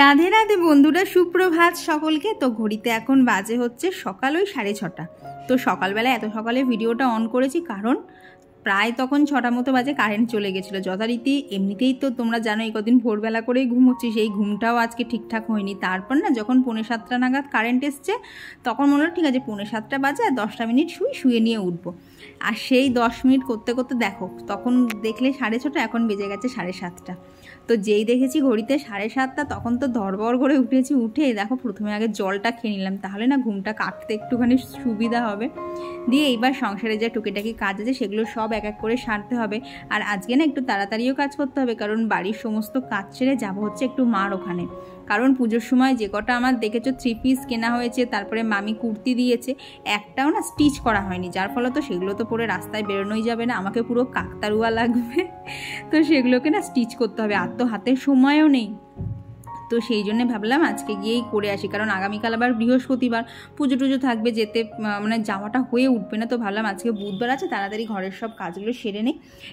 রাধে রাধে বন্ধুরা, সুপ্রভাত সকলকে। তো ঘড়িতে এখন বাজে হচ্ছে সকাল ওই 6:30। তো সকালবেলা এত সকালে ভিডিওটা অন করেছি কারণ প্রায় তখন 6টা মতো বাজে কারেন্ট চলে গেছিলো যথারীতি। এমনিতেই তো তোমরা জানো এই কদিন ভোরবেলা করেই ঘুমোচ্ছি, সেই ঘুমটাও আজকে ঠিকঠাক হয়নি। তারপর না যখন 6:45 নাগাদ কারেন্ট এসছে তখন মনে হলো ঠিক আছে 6:45 বাজে আর 10টা মিনিট শুয়ে নিয়ে উঠবো। আর সেই 10 মিনিট করতে করতে দেখো তখন দেখলে 6:30, এখন বেজে গেছে 7:30। তো যেই দেখেছি ঘড়িতে 7:30 তখন তো ধড়বড় করে উঠেছি। উঠে দেখো প্রথমে আগে জলটা খেয়ে নিলাম, তাহলে না ঘুমটা কাটতে একটুখানি সুবিধা হবে। দিয়ে এইবার সংসারে যা টুকিটাকি কাজ আছে সেগুলো সব এক এক করে সারতে হবে। আর আজকে না একটু তাড়াতাড়িও কাজ করতে হবে কারণ বাড়ির সমস্ত কাজ ছেড়ে যাবো হচ্ছে একটু মার ওখানে। কারণ পুজোর সময় যে কটা আমার দেখেছো 3 পিস কেনা হয়েছে, তারপরে মামি কুর্তি দিয়েছে, একটাও না স্টিচ করা হয়নি, যার ফলে তো সেগুলো তো পরে রাস্তায় বেরোনোই যাবে না, আমাকে পুরো কাকতারুয়া লাগবে। তো সেগুলোকে না স্টিচ করতে হবে, আর তো হাতে সময়ও নেই। তো সেই জন্য ভাবলাম আজকে গিয়েই করে আসি, কারণ আগামীকাল আবার বৃহস্পতিবার পুজো টুজো থাকবে, যেতে মানে যাওয়াটা হয়ে উঠবে না। তো ভাবলাম আজকে বুধবার আছে, তাড়াতাড়ি ঘরের সব কাজগুলো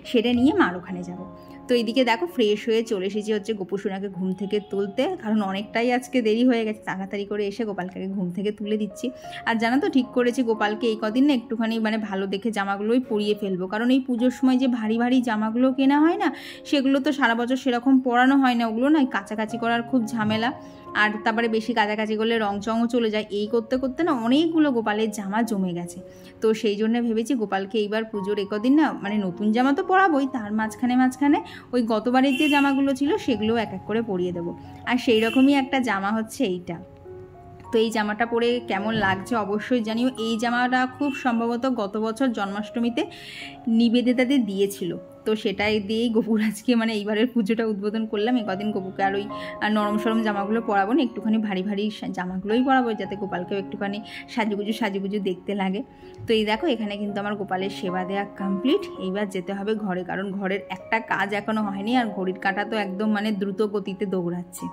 সেরে নিয়ে মার ওখানে যাবো। তো এইদিকে দেখো ফ্রেশ হয়ে চলে এসেছি হচ্ছে গোপুসোনাকে ঘুম থেকে তুলতে, কারণ অনেকটাই আজকে দেরি হয়ে গেছে। তাড়াতাড়ি করে এসে গোপালকে ঘুম থেকে তুলে দিচ্ছি। আর জানো তো ঠিক করেছি গোপালকে এই কদিন না একটুখানি মানে ভালো দেখে জামাগুলোই পরিয়ে ফেলবো, কারণ এই পুজোর সময় যে ভারী ভারী জামাগুলো কেনা হয় না, সেগুলো তো সারা বছর সেরকম পরানো হয় না, ওগুলো না কাছাকাছি করার খুব ঝামেলা। আর তারপরে বেশি কাছাকাছি করলে রং চঙও চলে যায়। এই করতে করতে না অনেকগুলো গোপালের জামা জমে গেছে। তো সেই জন্য ভেবেছি গোপালকে এইবার পুজোর একদিন না মানে নতুন জামা তো পরাবোই, তার মাঝখানে ওই গতবারের যে জামাগুলো ছিল সেগুলো এক এক করে পরিয়ে দেবো। আর সেই রকমই একটা জামা হচ্ছে এইটা। তো এই জামাটা পরে কেমন লাগছে অবশ্যই জানিও। এই জামাটা খুব সম্ভবত গত বছর জন্মাষ্টমীতে নিবেদিতাদের দিয়েছিল, তো সেটাই দিয়েই গপুর আজকে মানে এইবারের পুজোটা উদ্বোধন করলাম। এই কদিন গপুকে আর ওই নরম সরম জামাগুলো পরাবো না, একটুখানি ভারী ভারী জামাগুলোই পরাবো, যাতে গোপালকেও একটুখানি সাজুগুজু দেখতে লাগে। তো এই দেখো এখানে কিন্তু আমার গোপালের সেবা দেওয়া কমপ্লিট। এইবার যেতে হবে ঘরে, কারণ ঘরের একটা কাজ এখনও হয়নি, আর ঘড়ির কাঁটা তো একদম মানে দ্রুত গতিতে দৌড়াচ্ছে।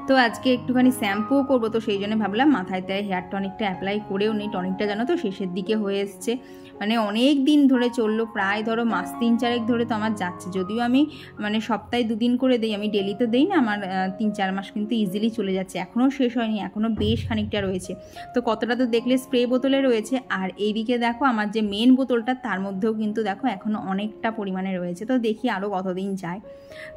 তো আজকে একটুখানি শ্যাম্পুও করবো, তো সেই জন্য ভাবলাম মাথায় তাই হেয়ার টনিকটা অ্যাপ্লাই করেও নিই। টনিকটা জানো তো শেষের দিকে হয়ে এসছে, মানে অনেক দিন ধরে চললো, প্রায় ধরো মাস 3-4 ধরে তো আমার যাচ্ছে। যদিও আমি মানে সপ্তাহে 2 দিন করে দিই, আমি ডেলি তো দিই না, আমার 3-4 মাস কিন্তু ইজিলি চলে যাচ্ছে। এখনও শেষ হয়নি, এখনও বেশ খানিকটা রয়েছে। তো কতটা তো দেখলে স্প্রে বোতলে রয়েছে, আর এইদিকে দেখো আমার যে মেন বোতলটা তার মধ্যেও কিন্তু দেখো এখনও অনেকটা পরিমাণে রয়েছে। তো দেখি আরও কতদিন যায়।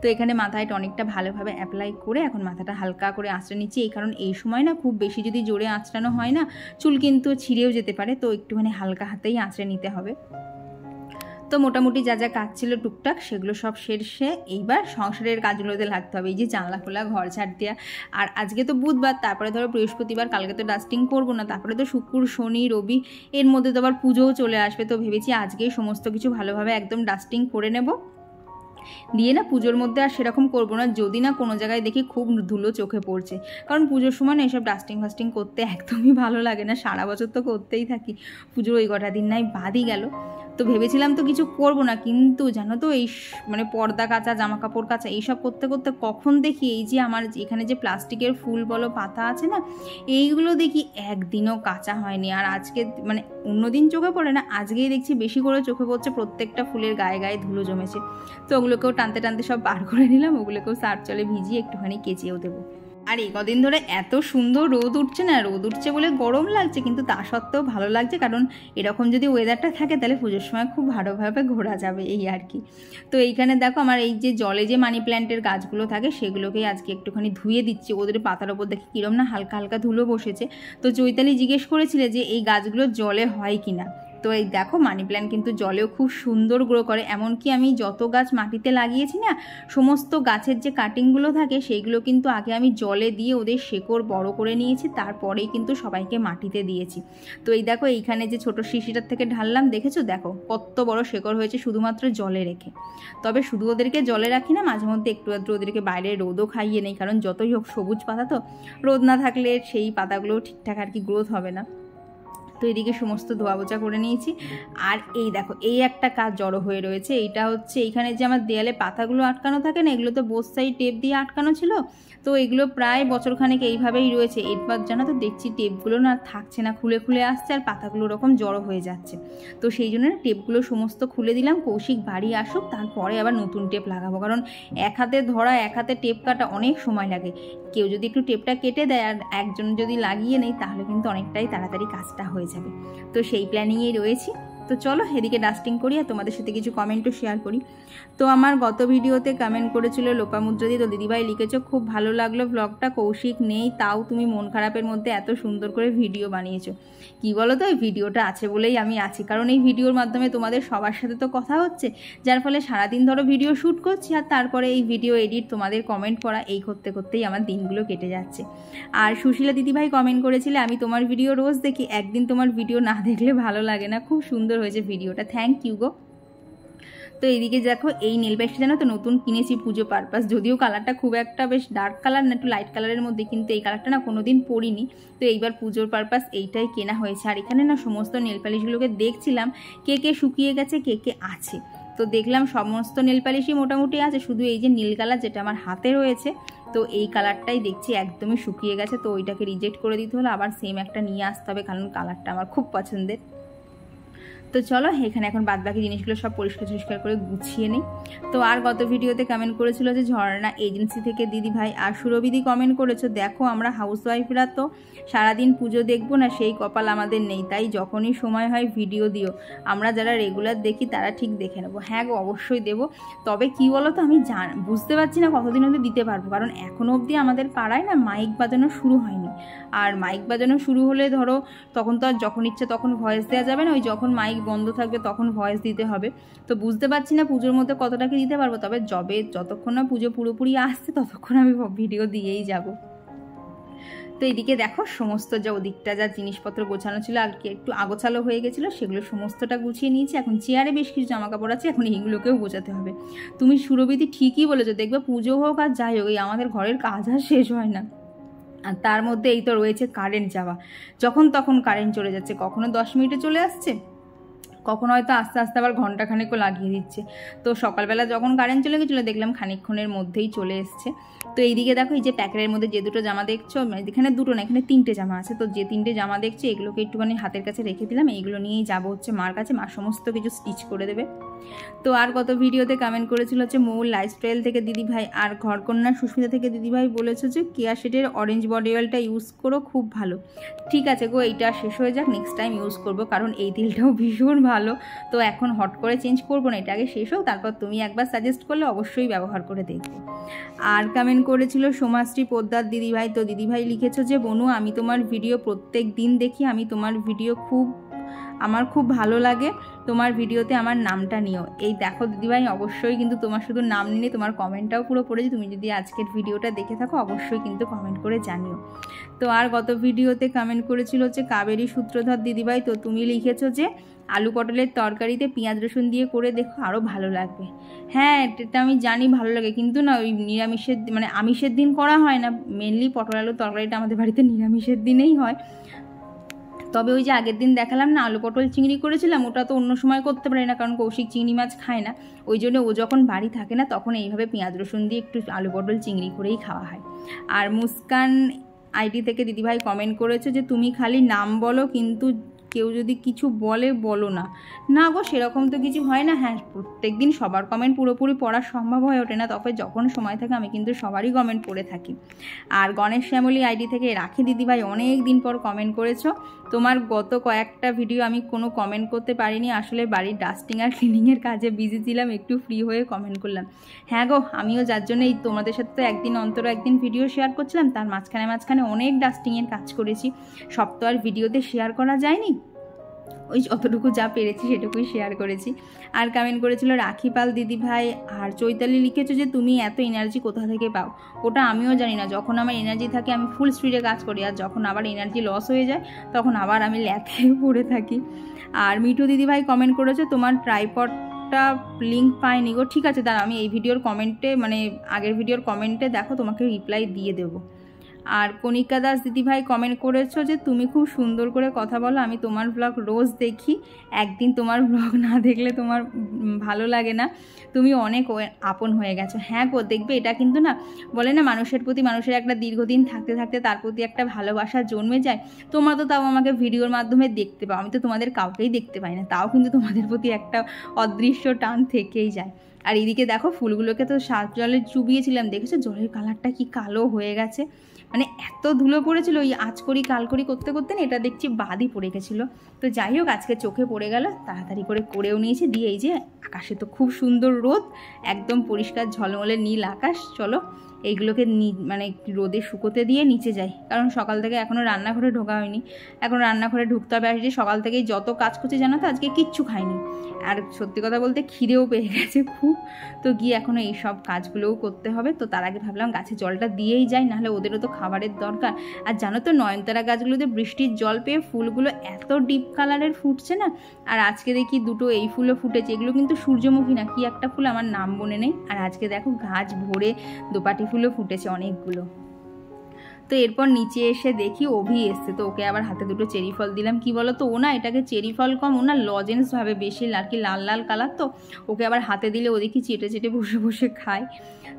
তো এখানে মাথায় টনিকটা ভালোভাবে অ্যাপ্লাই করে এখন মাথাটা হালকা করে আঁচড়ে নিচ্ছি। এই কারণ এই সময় না খুব বেশি যদি জোরে আঁচড়ানো হয় না চুল কিন্তু ছিঁড়েও যেতে পারে, তো একটুখানি হালকা হাতেই আঁচড়ে নিতে হবে। তো মোটামুটি যা যা কাজ ছিল টুকটাক সেগুলো সব শেষে এইবার সংসারের কাজগুলোতে লাগতে হবে। এই যে জানলা খোলা, ঘর ঝাড় দেওয়া, আর আজকে তো বুধবার, তারপরে ধরো বৃহস্পতিবার, কালকে তো ডাস্টিং করবো না, তারপরে তো শুক্র শনি রবি, এর মধ্যে তো আবার পুজোও চলে আসবে। তো ভেবেছি আজকেই সমস্ত কিছু ভালোভাবে একদম ডাস্টিং করে নেব, দিয়ে না পুজোর মধ্যে আর সেরকম করবো না, যদি না কোনো জায়গায় দেখি খুব ধুলো চোখে পড়ছে। কারণ পুজোর সময় না এসব ডাস্টিং ফাস্টিং করতে একদমই ভালো লাগে না, সারা বছর তো করতেই থাকি, পুজোর ওই কটা দিন নাই বাদই গেল। তো ভেবেছিলাম তো কিছু করবো না, কিন্তু জানো তো এই মানে পর্দা কাচা, জামা কাপড় কাচা এইসব করতে করতে কখন দেখি এই যে আমার এখানে যে প্লাস্টিকের ফুল বলো পাতা আছে না, এইগুলো দেখি একদিনও কাচা হয়নি। আর আজকে মানে অন্যদিন চোখে পড়ে না, আজকেই দেখছি বেশি করে চোখে পড়ছে, প্রত্যেকটা ফুলের গায়ে গায়ে ধুলো জমেছে। তো ওগুলোকেও টানতে টানতে সব বার করে নিলাম, ওগুলোকেও সার্ফ জলে ভিজিয়ে একটুখানি কেচেও দেবো। আর এই কদিন ধরে এত সুন্দর রোদ উঠছে না, রোদ উঠছে বলে গরম লাগছে, কিন্তু তা সত্ত্বেও ভালো লাগছে, কারণ এরকম যদি ওয়েদারটা থাকে তাহলে পুজোর সময় খুব ভালোভাবে ঘোরা যাবে, এই আর কি। তো এইখানে দেখো আমার এই যে জলে যে মানি প্ল্যান্টের গাছগুলো থাকে সেগুলোকেই আজকে একটুখানি ধুয়ে দিচ্ছি। ওদের পাতার ওপর দেখি কিরম না হালকা হালকা ধুলো বসেছে। তো চৈতালি জিজ্ঞেস করেছিলে যে এই গাছগুলো জলে হয় কিনা, তো এই দেখো মানি প্ল্যান্ট কিন্তু জলেও খুব সুন্দর গ্রো করে। এমনকি আমি যত গাছ মাটিতে লাগিয়েছি না, সমস্ত গাছের যে কাটিংগুলো থাকে সেইগুলো কিন্তু আগে আমি জলে দিয়ে ওদের শেকড় বড় করে নিয়েছি, তারপরেই কিন্তু সবাইকে মাটিতে দিয়েছি। তো এই দেখো এইখানে যে ছোটো শিশিটার থেকে ঢাললাম, দেখেছো দেখো কত বড় শেকড় হয়েছে শুধুমাত্র জলে রেখে। তবে শুধু ওদেরকে জলে রাখি না, মাঝে মধ্যে একটু আধটু ওদেরকে বাইরে রোদও খাইয়ে নেই, কারণ যতই হোক সবুজ পাতা তো রোদ না থাকলে সেই পাতাগুলো ঠিকঠাক আর কি গ্রোথ হবে না। তো এদিকে সমস্ত ধোয়া বোচা করে নিয়েছি। আর এই দেখো এই একটা কাজ জড়ো হয়ে রয়েছে, এইটা হচ্ছে এইখানে যে আমার দেয়ালে পাতাগুলো আটকানো থাকে না, এগুলো তো বোথ সাইড টেপ দিয়ে আটকানো ছিল, তো এগুলো প্রায় বছরখানেক এইভাবেই রয়েছে। এরপর জানো তো দেখছি টেপগুলো না থাকছে না, খুলে খুলে আসছে আর পাতাগুলো ওরকম জড়ো হয়ে যাচ্ছে। তো সেই জন্য টেপগুলো সমস্ত খুলে দিলাম, কৌশিক বাড়ি আসুক তারপরে আবার নতুন টেপ লাগাবো, কারণ এক হাতে ধরা এক হাতে টেপ কাটা অনেক সময় লাগে। কেউ যদি একটু টেপটা কেটে দেয় আর একজন যদি লাগিয়ে নেই তাহলে কিন্তু অনেকটাই তাড়াতাড়ি কাজটা হয়ে যাবে। তো সেই প্ল্যানিংয়েই রয়েছি। তো চলো এদিকে ডাস্টিং করি আর তোমাদের সাথে কিছু কমেন্টও শেয়ার করি। তো আমার গত ভিডিওতে কমেন্ট করেছিল লোপামুদ্রাদি, তো দিদিভাই লিখেছো খুব ভালো লাগলো ব্লগটা, কৌশিক নেই তাও তুমি মন খারাপের মধ্যে এত সুন্দর করে ভিডিও বানিয়েছো। কি বলো তো, এই ভিডিওটা আছে বলেই আমি আছি, কারণ এই ভিডিওর মাধ্যমে তোমাদের সবার সাথে তো কথা হচ্ছে, যার ফলে সারাদিন ধরো ভিডিও শ্যুট করছি আর তারপরে এই ভিডিও এডিট, তোমাদের কমেন্ট পড়া, এই করতে করতেই আমার দিনগুলো কেটে যাচ্ছে। আর সুশীলা দিদিভাই কমেন্ট করেছিলে আমি তোমার ভিডিও রোজ দেখি, একদিন তোমার ভিডিও না দেখলে ভালো লাগে না, খুব সুন্দর হয়েছে ভিডিওটা, থ্যাংক ইউ গো। তো এইদিকে দেখো এই নেল পেস্টটা জানো তো নতুন কিনেছি পুজো পারপাস, যদিও কালারটা খুব একটা বেশ ডার্ক কালার না, একটু লাইট কালারের মধ্যে, কিন্তু এই কালারটা না কোনোদিন পরিনি, তো এইবার পুজোর পারপাস এইটাই কেনা হয়েছে। আর এখানে না সমস্ত নেল পালিশগুলোকে দেখছিলাম কে কে শুকিয়ে গেছে কে কে আছে, তো দেখলাম সমস্ত নেল পালিশই মোটামুটি আছে, শুধু এই যে নীল কালার যেটা আমার হাতে রয়েছে, তো এই কালারটাই দেখছি একদমই শুকিয়ে গেছে, তো ওইটাকে রিজেক্ট করে দিতে হলো, আবার সেম একটা নিয়ে আসতে হবে, কারণ কালারটা আমার খুব পছন্দের। তো চলো এখানে এখন বাদবাকি জিনিসগুলো সব পরিষ্কার করে গুছিয়ে নিই। তো আর গত ভিডিওতে কমেন্ট করেছিল যে ঝর্ণা এজেন্সি থেকে দিদি ভাই, আর সুরবিদি কমেন্ট করেছো দেখো আমরা হাউসওয়াইফরা তো সারাদিন পুজো দেখবো না, সেই কপাল আমাদের নেই, তাই যখনই সময় হয় ভিডিও দিও, আমরা যারা রেগুলার দেখি তারা ঠিক দেখে নেবো। হ্যাঁ গো অবশ্যই দেবো, তবে কি বলো তো আমি বুঝতে পারছি না কতদিন অবধি দিতে পারবো, কারণ এখনও অবধি আমাদের পাড়ায় না মাইক বাজানো শুরু হয়নি, আর মাইক বাজানো শুরু হলে ধরো তখন তো আর যখন ইচ্ছে তখন ভয়েস দেওয়া যাবে না, ওই যখন মাইক বন্ধ থাকবে তখন ভয়েস দিতে হবে। তো বুঝতে পারছি না পুজোর মধ্যে কতটা কি দিতে পারবো, তবে যতক্ষণ না পুজো পুরোপুরি আসছে ততক্ষণ আমি ভিডিও দিয়েই যাব। তো এইদিকে দেখো সমস্ত যা ওদিকটা যা জিনিসপত্র গোছানো ছিল আর কি একটু আগোছালো হয়ে গেছিলো, সেগুলো সমস্তটা গুছিয়ে নিয়েছি। এখন চেয়ারে বেশ কিছু জামা কাপড় আছে, এখন এইগুলোকেও গোছাতে হবে। তুমি সুরবিদি ঠিকই বলেছো, দেখবে পুজো হোক আর যাই হোক এই আমাদের ঘরের কাজ আর শেষ হয় না, আর তার মধ্যে এই তো রয়েছে কারেন্ট যাওয়া, যখন তখন কারেন্ট চলে যাচ্ছে, কখনো 10 মিনিটে চলে আসছে, কখনো হয়তো আস্তে আস্তে আবার ঘন্টাখানেকও লাগিয়ে দিচ্ছে। তো সকালবেলা যখন কারেন্ট চলে গেছিলো দেখলাম খানিকক্ষণের মধ্যেই চলে এসছে। তো এইদিকে দেখো এই যে প্যাকেটের মধ্যে যে দুটো জামা দেখছো, এখানে দুটো না এখানে 3টে জামা আছে, তো যে 3টে জামা দেখছি এগুলোকে একটুখানি হাতের কাছে রেখে দিলাম, এইগুলো নিয়েই যাবো হচ্ছে মার কাছে, মা সমস্ত কিছু স্টিচ করে দেবে। তো আর কত ভিডিওতে কমেন্ট করেছিল হচ্ছে মৌল লাইফস্টাইল থেকে দিদিভাই, আর ঘরকন্যা সুস্মিতা থেকে দিদিভাই বলেছো যে কেয়া শেডের অরেঞ্জ বডি অয়েলটা ইউজ করো খুব ভালো। ঠিক আছে গো, এইটা শেষ হয়ে যাক, নেক্সট টাইম ইউজ করবো, কারণ এই তেলটাও ভীষণ ভালো, তো এখন হট করে চেঞ্জ করবো না, এটা আগে শেষ হোক, তারপর তুমি একবার সাজেস্ট করলে অবশ্যই ব্যবহার করে দেখবো। আর কমেন্ট করেছিল সোমাশ্রী পোদ্দার দিদিভাই, তো দিদিভাই লিখেছো যে বনু আমি তোমার ভিডিও প্রত্যেক দিন দেখি, আমি তোমার ভিডিও আমার খুব ভালো লাগে, তোমার ভিডিওতে আমার নামটা নিও। এই দেখো দিদিভাই অবশ্যই কিন্তু তোমার শুধু নাম নিয়ে তোমার কমেন্টটাও পুরো পড়েছি, তুমি যদি আজকের ভিডিওটা দেখে থাকো অবশ্যই কিন্তু কমেন্ট করে জানিও। তো আর গত ভিডিওতে কমেন্ট করেছিল হচ্ছে কাবেরী সূত্রধর দিদিভাই, তো তুমি লিখেছো যে আলু পটলের তরকারিতে পেঁয়াজ রসুন দিয়ে করে দেখো আরও ভালো লাগবে। হ্যাঁ এটা আমি জানি ভালো লাগে, কিন্তু না ওই নিরামিষের মানে আমিষের দিন করা হয় না, মেনলি পটল আলুর তরকারিটা আমাদের বাড়িতে নিরামিষের দিনেই হয়। তবে ওই যে আগের দিন দেখালাম না আলু পটল চিংড়ি করেছিলাম, ওটা তো অন্য সময় করতে পারি না, কারণ কৌশিক চিংড়ি মাছ খায় না, ওই জন্য ও যখন বাড়ি থাকে না তখন এইভাবে পেঁয়াজ রসুন দিয়ে একটু আলু পটল চিংড়ি করেই খাওয়া হয়। আর মুস্কান আইডি থেকে দিদিভাই কমেন্ট করেছে যে তুমি খালি নাম বলো, কিন্তু কেউ যদি কিছু বলো না। না গো সেরকম তো কিছু হয় না। হ্যাঁ প্রত্যেক দিন সবার কমেন্ট পুরোপুরি পড়া সম্ভব হয়ে ওঠে না, তবে যখন সময় থাকে আমি কিন্তু সবারই কমেন্ট পড়ে থাকি। আর গণেশ শ্যামলী আইডি থেকে রাখি দিদিভাই অনেক দিন পর কমেন্ট করেছো, তোমার গত কয়েকটা ভিডিও আমি কোনো কমেন্ট করতে পারিনি, আসলে বাড়ির ডাস্টিং আর ক্লিনিংয়ের কাজে বিজি ছিলাম, একটু ফ্রি হয়ে কমেন্ট করলাম। হ্যাঁ গো আমিও যার জন্য এই তোমাদের সাথে তো একদিন অন্তর একদিন ভিডিও শেয়ার করছিলাম, তার মাঝখানে অনেক ডাস্টিংয়ের কাজ করেছি, সব তো আর ভিডিওতে শেয়ার করা যায়নি, ওই যতটুকু যা পেরেছি সেটুকুই শেয়ার করেছি। আর কমেন্ট করেছিল রাখি পাল দিদিভাই, আর চৈতালি লিখেছো যে তুমি এত এনার্জি কোথা থেকে পাও। ওটা আমিও জানি না, যখন আমার এনার্জি থাকে আমি ফুল স্পিডে কাজ করি, আর যখন আবার এনার্জি লস হয়ে যায় তখন আবার আমি ল্যাথে পড়ে থাকি। আর মিঠু দিদিভাই কমেন্ট করেছে তোমার ট্রাইপডটা লিঙ্ক পাইনি গো। ঠিক আছে দাঁড়া আমি এই ভিডিওর কমেন্টে মানে আগের ভিডিওর কমেন্টে দেখো তোমাকে রিপ্লাই দিয়ে দেবো। আর কণিকা দাস দিদিভাই কমেন্ট করেছো যে তুমি খুব সুন্দর করে কথা বলো, আমি তোমার ব্লগ রোজ দেখি, একদিন তোমার ব্লগ না দেখলে তোমার ভালো লাগে না, তুমি অনেক আপন হয়ে গেছো। হ্যাঁ গো, দেখবে এটা কিন্তু না বলে না মানুষের প্রতি মানুষের একটা দীর্ঘদিন থাকতে থাকতে তার প্রতি একটা ভালোবাসা জন্মে যায়। তোমরা তো তাও আমাকে ভিডিওর মাধ্যমে দেখতে পাও, আমি তো তোমাদের কাউকেই দেখতে পাই না, তাও কিন্তু তোমাদের প্রতি একটা অদৃশ্য টান থেকেই যায়। আর এদিকে দেখো ফুলগুলোকে তো সার্ফ জলে চুবিয়েছিলাম, দেখেছো জলের কালারটা কি কালো হয়ে গেছে, মানে এত ধুলো পড়েছিল ওই আজ করি কাল করি করতে করতে না এটা দেখছি বাদই পড়ে গেছিলো। তো যাই হোক আজকে চোখে পড়ে গেল, তাড়াতাড়ি করে করেও নিয়েছি। দিয়ে এই যে আকাশে তো খুব সুন্দর রোদ, একদম পরিষ্কার ঝলমলে নীল আকাশ। চলো এইগুলোকে মানে রোদে শুকোতে দিয়ে নিচে যাই, কারণ সকাল থেকে এখনও রান্নাঘরে ঢোকা হয়নি, এখন রান্নাঘরে ঢুকতে হবে। আর যে সকাল থেকেই যত কাজ করছে জানো তো, আজকে কিচ্ছু খাইনি, আর সত্যি কথা বলতে খিদেও পেয়ে গেছে খুব। তো গিয়ে এখনও এই সব কাজগুলোও করতে হবে। তো তার আগে ভাবলাম গাছে জলটা দিয়েই যাই, নাহলে ওদেরও তো খাবারের দরকার। আর জানো তো নয়নতারা গাছগুলোতে বৃষ্টির জল পেয়ে ফুলগুলো এত ডিপ কালারের ফুটছে না। আর আজকে দেখি দুটো এই ফুলও ফুটেছে, এগুলো কিন্তু সূর্যমুখী না কি একটা ফুল, আমার নাম মনে নেই। আর আজকে দেখো গাছ ভরে দোপাটি ফুলও ফুটেছে অনেকগুলো। তো এরপর নিচে এসে দেখি অভি এসছে, তো ওকে আবার হাতে দুটো চেরি ফল দিলাম। কি বলো তো, ও না এটাকে চেরি ফল কম, ও না লজেন্স ভাবে বেশি, আর কি লাল লাল কালার, তো ওকে আবার হাতে দিলে ও দেখি চেটে চেটে বসে বসে খায়।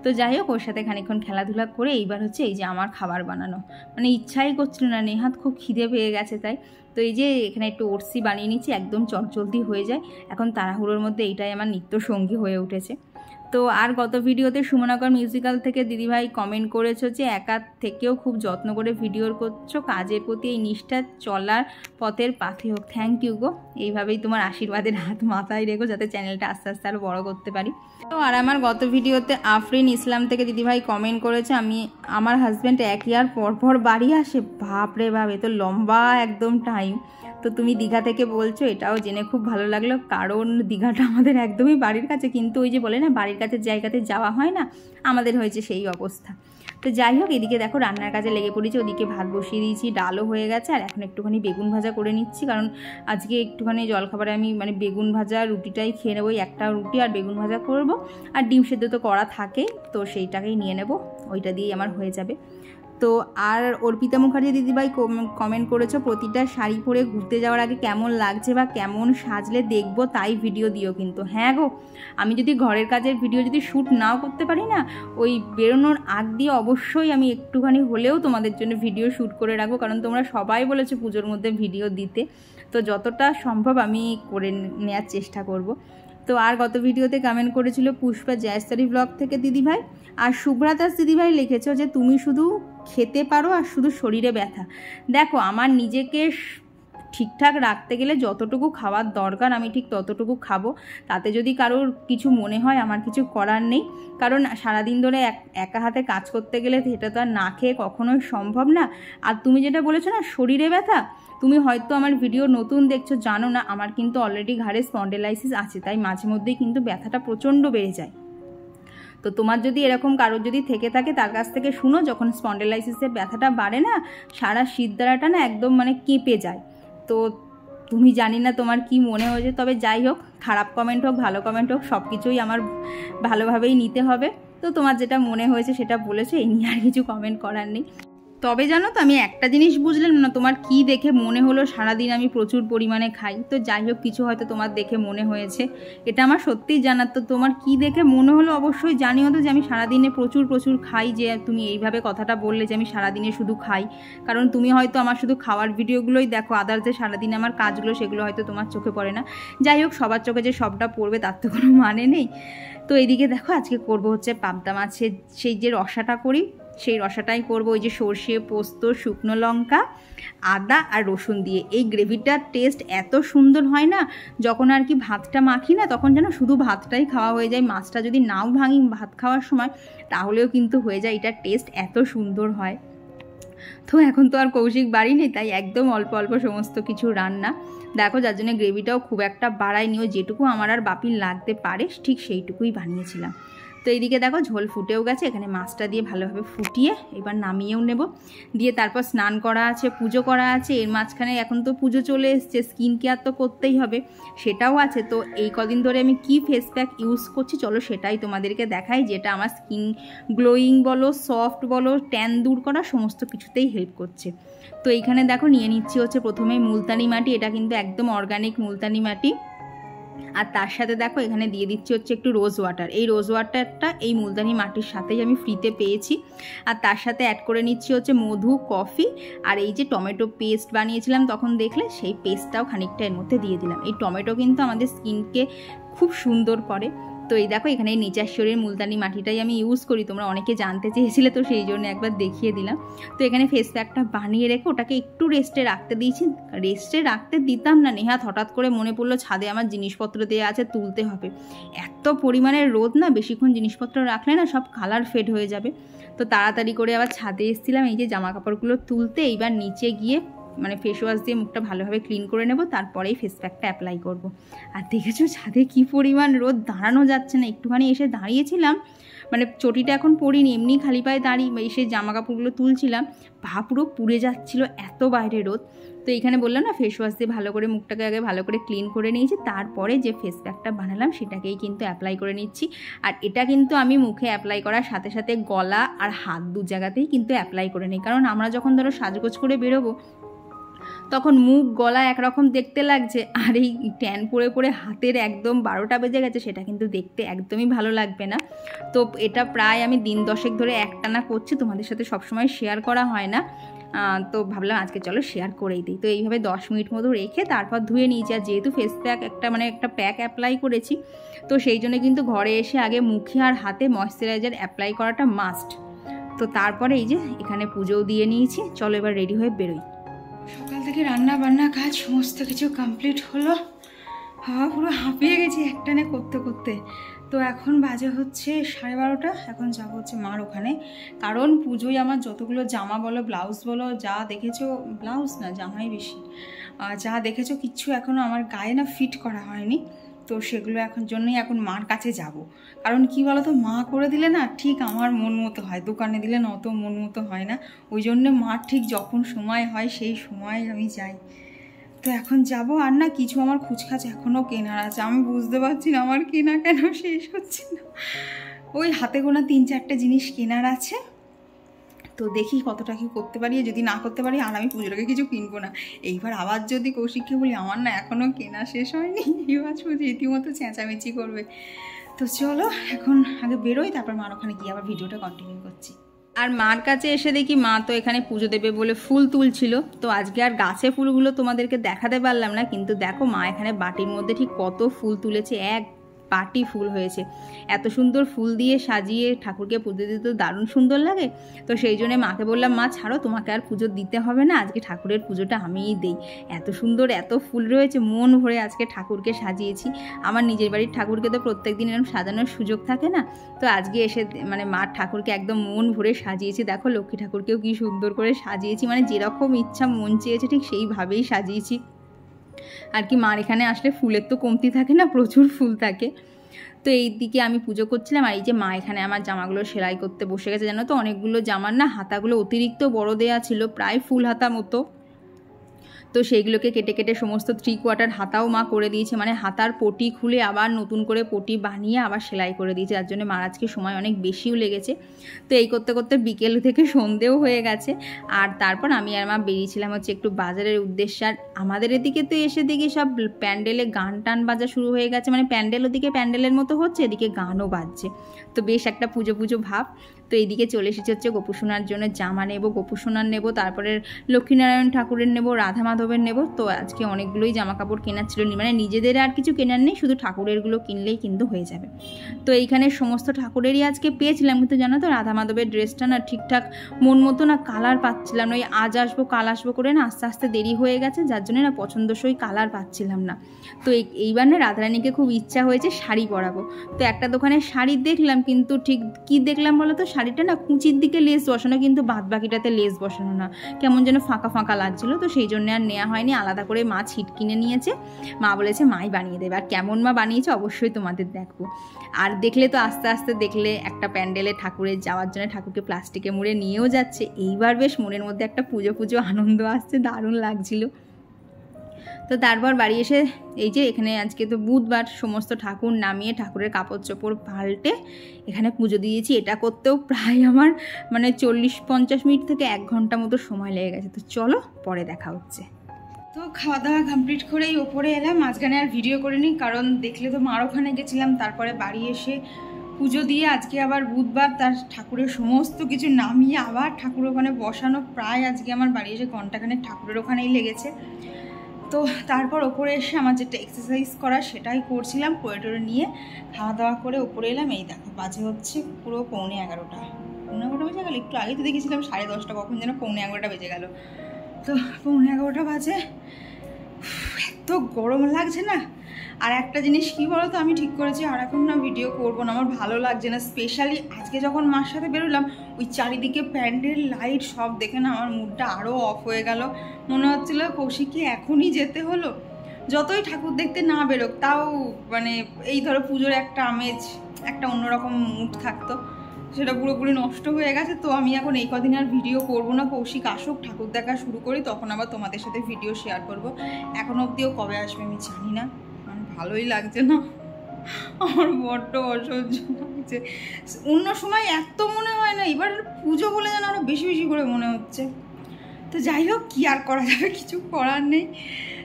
তো যাই হোক ওর সাথে খানিকক্ষণ খেলাধুলা করে এইবার হচ্ছে এই যে আমার খাবার বানানো, মানে ইচ্ছাই করছিল না, নেহাত খুব খিদে পেয়ে গেছে তাই। তো এই যে এখানে একটু ওটসি বানিয়ে নিচ্ছি, একদম চটজলদি হয়ে যায়, এখন তাড়াহুড়োর মধ্যে এইটাই আমার নিত্য সঙ্গী হয়ে উঠেছে। তো আর গত ভিডিওতে সুমনাকর মিউজিক্যাল থেকে দিদিভাই কমেন্ট করেছো যে একা থেকেও খুব যত্ন করে ভিডিও করছো, কাজের প্রতি এই নিষ্ঠা চলার পথের পাথে হোক। থ্যাংক ইউ গো, এইভাবেই তোমার আশীর্বাদের হাত মাথায় রেখো যাতে চ্যানেলটা আস্তে আস্তে আরও বড়ো করতে পারি। তো আর আমার গত ভিডিওতে আফরিন ইসলাম থেকে দিদিভাই কমেন্ট করেছে আমার হাজব্যান্ড 1 ইয়ার পর বাড়ি আসে, বাপরে বাপ এ তো লম্বা একদম টাইম। তো তুমি দীঘা থেকে বলছো, এটাও জেনে খুব ভালো লাগলো, কারণ দীঘাটা আমাদের একদমই বাড়ির কাছে, কিন্তু ওই যে বলে না বাড়ির কাছে জায়গাতে যাওয়া হয় না, আমাদের হয়েছে সেই অবস্থা। তো যাই হোক এদিকে দেখো রান্নার কাজে লেগে পড়েছি, ওদিকে ভাত বসিয়ে দিয়েছি, ডালও হয়ে গেছে, আর এখন একটুখানি বেগুন ভাজা করে নিচ্ছি, কারণ আজকে একটুখানি জলখাবারে আমি মানে বেগুন ভাজা রুটিটাই খেয়ে নেবো, একটা রুটি আর বেগুন ভাজা করব, আর ডিম সেদ্ধ তো করা থাকেই, তো সেইটাকেই নিয়ে নেব, ওইটা দিয়েই আমার হয়ে যাবে। তো আর অর্পিতা মুখার্জি দিদিভাই কমেন্ট করেছো প্রতিটা শাড়ি পরে ঘুরতে যাওয়ার আগে কেমন লাগছে বা কেমন সাজলে দেখবো তাই ভিডিও দিও কিন্তু। হ্যাঁ গো, আমি যদি ঘরের কাজের ভিডিও যদি শ্যুট নাও করতে পারি না, ওই বেরোনোর আগ দিয়ে অবশ্যই আমি একটুখানি হলেও তোমাদের জন্য ভিডিও শ্যুট করে রাখবো, কারণ তোমরা সবাই বলেছো পুজোর মধ্যে ভিডিও দিতে, তো যতটা সম্ভব আমি করে নেওয়ার চেষ্টা করব। তো আর গত ভিডিওতে কমেন্ট করেছিল পুষ্পা জয়স্তরী ব্লগ থেকে দিদিভাই, আর শুভ্রা দাস দিদিভাই লিখেছো যে তুমি শুধু খেতে পারো আর শুধু শরীরে ব্যথা। দেখো আমার নিজেকে ঠিকঠাক রাখতে গেলে যতটুকু খাওয়ার দরকার আমি ঠিক ততটুকু খাবো, তাতে যদি কারোর কিছু মনে হয় আমার কিছু করার নেই, কারণ সারাদিন ধরে একা হাতে কাজ করতে গেলে সেটা তো আর না খেয়ে কখনোই সম্ভব না। আর তুমি যেটা বলেছো না শরীরে ব্যথা, তুমি হয়তো আমার ভিডিও নতুন দেখছো জানো না, আমার কিন্তু অলরেডি ঘাড়ে স্পন্ডেলাইসিস আছে, তাই মাঝে মধ্যেই কিন্তু ব্যথাটা প্রচণ্ড বেড়ে যায়। তো তোমার যদি এরকম কারোর যদি থেকে থাকে তার কাছ থেকে শুনো, যখন স্পন্ডেলাইসিসের ব্যথাটা বাড়ে না সারা শিরদাঁড়াটা না একদম মানে কেঁপে যায়। তো তুমি জানি না তোমার কি মনে হয়েছে, তবে যাই হোক খারাপ কমেন্ট হোক ভালো কমেন্ট হোক সব কিছুই আমার ভালোভাবেই নিতে হবে। তো তোমার যেটা মনে হয়েছে সেটা বলেছো, এই নিয়ে আর কিছু কমেন্ট করার নেই। তবে জানো তো আমি একটা জিনিস বুঝলাম না, তোমার কি দেখে মনে হলো সারাদিন আমি প্রচুর পরিমাণে খাই। তো যাই হোক কিছু হয়তো তোমার দেখে মনে হয়েছে, এটা আমার সত্যিই জানার। তো তোমার কি দেখে মনে হলো অবশ্যই জানিও তো, যে আমি সারাদিনে প্রচুর খাই, যে তুমি এইভাবে কথাটা বললে যে আমি সারাদিনে শুধু খাই, কারণ তুমি হয়তো আমার শুধু খাওয়ার ভিডিওগুলোই দেখো, আদার যে সারাদিনে আমার কাজগুলো সেগুলো হয়তো তোমার চোখে পড়ে না। যাই হোক সবার চোখে যে সবটা পড়বে তার তো কোনো মানে নেই। তো এদিকে দেখো আজকে করবো হচ্ছে পাবদা মাছের সেই যে রসাটা করি সেই রসাটাই করবো, ওই যে সর্ষে পোস্ত শুকনো লঙ্কা আদা আর রসুন দিয়ে। এই গ্রেভিটার টেস্ট এত সুন্দর হয় না, যখন আর কি ভাতটা মাখি না তখন যেন শুধু ভাতটাই খাওয়া হয়ে যায়, মাছটা যদি নাও ভাঙি ভাত খাওয়ার সময় তাহলেও কিন্তু হয়ে যায়, এটার টেস্ট এত সুন্দর হয়। তো এখন তো আর কৌশিক বাড়ি নেই, তাই একদম অল্প অল্প সমস্ত কিছু রান্না দেখো, যার জন্য গ্রেভিটাও খুব একটা বাড়ায়নি, ও যেটুকু আমার আর বাপির লাগতে পারে ঠিক সেইটুকুই বানিয়েছিলাম। তো এইদিকে দেখো ঝোল ফুটেও গেছে, এখানে মাছটা দিয়ে ভালোভাবে ফুটিয়ে এবার নামিয়েও নেব, দিয়ে তারপর স্নান করা আছে, পুজো করা আছে, এর মাঝখানে এখন তো পুজো চলে এসছে, স্কিন কেয়ার তো করতেই হবে, সেটাও আছে। তো এই কদিন ধরে আমি কি ফেস প্যাক ইউজ করছি চলো সেটাই তোমাদেরকে দেখাই, যেটা আমার স্কিন গ্লোয়িং বলো, সফট বলো, ট্যান দূর করা সমস্ত কিছুতেই হেল্প করছে। তো এইখানে দেখো নিয়ে নিচ্ছি হচ্ছে প্রথমেই মুলতানি মাটি, এটা কিন্তু একদম অর্গানিক মুলতানি মাটি। আর তার সাথে দেখো এখানে দিয়ে দিচ্ছি হচ্ছে একটু রোজ ওয়াটার, এই রোজ ওয়াটারটা এই মুলতানি মাটির সাথেই আমি ফ্রিতে পেয়েছি। আর তার সাথে অ্যাড করে নিচ্ছি হচ্ছে মধু, কফি, আর এই যে টমেটো পেস্ট বানিয়েছিলাম তখন দেখলে, সেই পেস্টটাও খানিকটা এর মধ্যে দিয়ে দিলাম। এই টমেটো কিন্তু আমাদের স্কিনকে খুব সুন্দর করে। তো এই দেখো এখানে নিচাশ্বরীর মুলতানি মাটিটাই আমি ইউজ করি, তোমরা অনেকে জানতে চেয়েছিলে তো সেই জন্য একবার দেখিয়ে দিলাম। তো এখানে ফেস প্যাকটা বানিয়ে রেখে ওটাকে একটু রেস্টে রাখতে দিয়েছি, রেস্টে রাখতে দিতাম না, নেহাত হঠাৎ করে মনে পড়লো ছাদে আমার জিনিসপত্র দেওয়া আছে তুলতে হবে, এত পরিমাণের রোদ না, বেশিক্ষণ জিনিসপত্র রাখলে না সব কালার ফেড হয়ে যাবে। তো তাড়াতাড়ি করে আবার ছাদে এসেছিলাম এই যে জামা কাপড়গুলো তুলতে, এইবার নিচে গিয়ে মানে ফেস ওয়াশ দিয়ে মুখটা ভালোভাবে ক্লিন করে নেব, তারপরেই ফেস প্যাকটা অ্যাপ্লাই করব। আর দেখেছো ছাদে কি পরিমাণ রোদ, দাঁড়ানো যাচ্ছে না, একটুখানি এসে দাঁড়িয়েছিলাম, মানে চটিটা এখন পরিনি, এমনি খালি পায়ে দাঁড়িয়ে এসে জামা কাপড়গুলো তুলছিলাম, পা পুরো পুড়ে যাচ্ছিলো, এত বাইরে রোদ। তো এখানে বললাম না ফেস ওয়াশ দিয়ে ভালো করে মুখটাকে আগে ভালো করে ক্লিন করে নিয়েছি, তারপরে যে ফেস প্যাকটা বানালাম সেটাকেই কিন্তু অ্যাপ্লাই করে নিচ্ছি। আর এটা কিন্তু আমি মুখে অ্যাপ্লাই করার সাথে সাথে গলা আর হাত দু জায়গাতেই কিন্তু অ্যাপ্লাই করে নিই, কারণ আমরা যখন ধরো সাজগোজ করে বেরোবো তখন মুখ গলা একরকম দেখতে লাগছে, আর এই ট্যান পরে পরে হাতের একদম 12টা বেজে গেছে, সেটা কিন্তু দেখতে একদমই ভালো লাগবে না। তো এটা প্রায় আমি দিন 10 ধরে একটানা করছি, তোমাদের সাথে সবসময় শেয়ার করা হয় না, তো ভাবলাম আজকে চলো শেয়ার করেই দিই। তো এইভাবে 10 মিনিট মতো রেখে তারপর ধুয়ে নিয়েছি। আর যেহেতু ফেস প্যাক একটা প্যাক অ্যাপ্লাই করেছি, তো সেই জন্য কিন্তু ঘরে এসে আগে মুখে আর হাতে ময়েশ্চারাইজার অ্যাপ্লাই করাটা মাস্ট। তো তারপরে এই যে এখানে পুজোও দিয়ে নিয়েছি, চলো এবার রেডি হয়ে বেরোই। সকাল থেকে রান্না বান্না কাজ সমস্ত কিছু কমপ্লিট হলো, পুরো হাঁপিয়ে গেছি একটানে করতে করতে। তো এখন বাজে হচ্ছে 12:30, এখন যাবো হচ্ছে মার ওখানে, কারণ পুজোয় আমার যতগুলো জামা বলো, ব্লাউজ বলো, যা দেখেছো, ব্লাউজ না জামাই বেশি, যা দেখেছো কিচ্ছু এখনও আমার গায়ে না ফিট করা হয়নি। তো সেগুলো জন্যই এখন মার কাছে যাব, কারণ কি বলো তো, মা করে দিলে না ঠিক আমার মন মতো হয়, দোকানে দিলে না অত মন মতো হয় না, ওই জন্য মার ঠিক যখন সময় হয় সেই সময় আমি যাই। তো এখন যাব, আর না কিছু আমার খুচখাচ এখনও কেনার আছে, আমি বুঝতে পারছি না আমার কেনা কেন শেষ হচ্ছে না, ওই হাতে গোনা 3-4টে জিনিস কেনার আছে। তো দেখি কতটা কি করতে পারি, যদি না করতে পারি আর আমি পুজোটাকে কিছু কিনবো না। এইবার আবার যদি কৌশিককে বলি আমার না এখনও কেনা শেষ হয়নি, এবার শুধু রীতিমতো চেঁচামেচি করবে। তো চলো এখন আগে বেরোই, তারপর মার ওখানে গিয়ে আবার ভিডিওটা কন্টিনিউ করছি। আর মার কাছে এসে দেখি মা তো এখানে পুজো দেবে বলে ফুল তুলছিল, তো আজকে আর গাছে ফুলগুলো তোমাদেরকে দেখাতে পারলাম না, কিন্তু দেখো মা এখানে বাটির মধ্যে ঠিক কত ফুল তুলেছে, এক বাটি ফুল হয়েছে। এত সুন্দর ফুল দিয়ে সাজিয়ে ঠাকুরকে পুজো দিতে দারুণ সুন্দর লাগে। তো সেই জন্য মাকে বললাম মা ছাড়ো, তোমাকে আর পুজো দিতে হবে না, আজকে ঠাকুরের পুজোটা আমিই দেই, এত সুন্দর এত ফুল রয়েছে, মন ভরে আজকে ঠাকুরকে সাজিয়েছি। আমার নিজের বাড়ির ঠাকুরকে তো প্রত্যেক দিন এরকম সাজানোর সুযোগ থাকে না, তো আজকে এসে মানে মার ঠাকুরকে একদম মন ভরে সাজিয়েছি। দেখো লক্ষ্মী ঠাকুরকেও কি সুন্দর করে সাজিয়েছি, মানে যেরকম ইচ্ছা মন চেয়েছে ঠিক সেইভাবেই সাজিয়েছি। আর কি মার এখানে আসলে ফুলের তো কমতি থাকে না, প্রচুর ফুল থাকে। তো এই দিকে আমি পুজো করছিলাম, আর এই যে মা এখানে আমার জামাগুলো সেলাই করতে বসে গেছে। জানো তো অনেকগুলো জামার না হাতাগুলো অতিরিক্ত বড় দেয়া ছিল, প্রায় ফুল হাতা মতো, তো সেইগুলোকে কেটে কেটে সমস্ত 3/4 হাতাও মা করে দিয়েছে, মানে হাতার পটি খুলে আবার নতুন করে পটি বানিয়ে আবার সেলাই করে দিয়েছে, যার জন্য মার আজকে সময় অনেক বেশিও লেগেছে। তো এই করতে করতে বিকেল থেকে সন্ধেও হয়ে গেছে। আর তারপর আমি আর মা বেরিয়েছিলাম হচ্ছে একটু বাজারের উদ্দেশ্যে। আর আমাদের এদিকে তো এসে দেখি সব প্যান্ডেলে গান টান বাজা শুরু হয়ে গেছে, মানে প্যান্ডেল ওদিকে প্যান্ডেলের মতো হচ্ছে, এদিকে গানও বাজছে, তো বেশ একটা পুজো পুজো ভাব। তো এইদিকে চলে এসেছে হচ্ছে গোপুসোনার জন্য জামা নেব, গোপুসোনার নেব, তারপরে লক্ষ্মীনারায়ণ ঠাকুরের নেব, রাধা মাধবের নেব। তো আজকে অনেকগুলোই জামা কাপড় কেনার ছিল, মানে নিজেদের আর কিছু কেনার নেই, শুধু ঠাকুরেরগুলো কিনলেই কিন্তু হয়ে যাবে। তো এইখানে সমস্ত ঠাকুরেরই আজকে পেয়েছিলাম, কিন্তু জানো তো রাধা মাধবের ড্রেসটা না ঠিকঠাক মন মতো না কালার পাচ্ছিলাম না, ওই আজ আসবো কাল আসবো করে না আস্তে আস্তে দেরি হয়ে গেছে, যার জন্য না পছন্দসই কালার পাচ্ছিলাম না। তো এইবার না রাধারানীকে খুব ইচ্ছা হয়েছে শাড়ি পরাবো। তো একটা দোকানে শাড়ি দেখলাম, কিন্তু ঠিক কি দেখলাম বলো তো, শাড়িটা না কুচির দিকে লেস বসানো, কিন্তু বাদ বাকিটাতে লেস বসানো না, কেমন যেন ফাঁকা ফাঁকা লাগছিলো, তো সেই জন্য আর নেওয়া হয়নি, আলাদা করে মা ছিট কিনে নিয়েছে। মা বলেছে মাই বানিয়ে দেবে, আর কেমন মা বানিয়েছে অবশ্যই তোমাদের দেখবো। আর দেখলে তো আস্তে আস্তে দেখলে একটা প্যান্ডেলে ঠাকুরের যাওয়ার জন্য ঠাকুরকে প্লাস্টিকে মুড়ে নিয়েও যাচ্ছে। এইবার বেশ মনের মধ্যে একটা পুজো পুজো আনন্দ আসছে, দারুণ লাগছিল। তো তারপর বাড়ি এসে এই যে এখানে আজকে তো বুধবার, সমস্ত ঠাকুর নামিয়ে ঠাকুরের কাপড় চোপড় পাল্টে এখানে পুজো দিয়েছি। এটা করতেও প্রায় আমার মানে 40-50 মিনিট থেকে 1 ঘন্টা মতো সময় লেগে গেছে। তো চলো পরে দেখা হচ্ছে। তো খাওয়া দাওয়া কমপ্লিট করেই ওপরে এলাম। মাঝখানে আর ভিডিও করিনি, কারণ দেখলে তো মার ওখানে গেছিলাম, তারপরে বাড়ি এসে পুজো দিয়ে আজকে আবার বুধবার, তার ঠাকুরের সমস্ত কিছু নামিয়ে আবার ঠাকুর ওখানে বসানো। প্রায় আজকে আমার বাড়ি এসে ঘন্টাখানেক ঠাকুরের ওখানেই লেগেছে। তো তারপর ওপরে এসে আমার যেটা এক্সারসাইজ করা সেটাই করছিলাম, করে টোরে নিয়ে খাওয়া দাওয়া করে ওপরে এলাম। এই দেখো বাজে হচ্ছে পুরো 11:45। 11:45 বেজে গেল, একটু আগে তো দেখেছিলাম 10:30, কখন যেন 11:45 বেজে গেল। তো 11:45 বাজে, এত গরম লাগছে না। আর একটা জিনিস কি বলো তো, আমি ঠিক করেছি আর এখন না ভিডিও করবো না, আমার ভালো লাগছে না। স্পেশালি আজকে যখন মার সাথে বেরোলাম, ওই চারিদিকে প্যান্ডেল লাইট সব দেখে না আমার মুডটা আরও অফ হয়ে গেল। মনে হচ্ছিল কৌশিককে এখনই যেতে হলো। যতই ঠাকুর দেখতে না বেরোক, তাও মানে এই ধরো পুজোর একটা আমেজ, একটা অন্যরকম মুড থাকতো, সেটা পুরোপুরি নষ্ট হয়ে গেছে। তো আমি এখন এই কদিন আর ভিডিও করবো না, কৌশিক আসুক, ঠাকুর দেখা শুরু করি, তখন আবার তোমাদের সাথে ভিডিও শেয়ার করব। এখন অবধিও কবে আসবে আমি জানি না, ভালোই লাগছে না, আমার বড্ড অসহ্য লাগছে। অন্য সময় এত মনে হয় না, এবার পুজো বলে যেন আরো বেশি বেশি করে মনে হচ্ছে। তো যাই হোক, কি আর করা যাবে, কিছু করার নেই।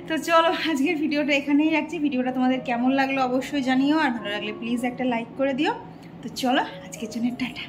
তো চলো আজকের ভিডিওটা এখানেই রাখছি। ভিডিওটা তোমাদের কেমন লাগলো অবশ্যই জানিও, আর ভালো লাগলে প্লিজ একটা লাইক করে দিও। তো চলো আজকের জন্য টাটা।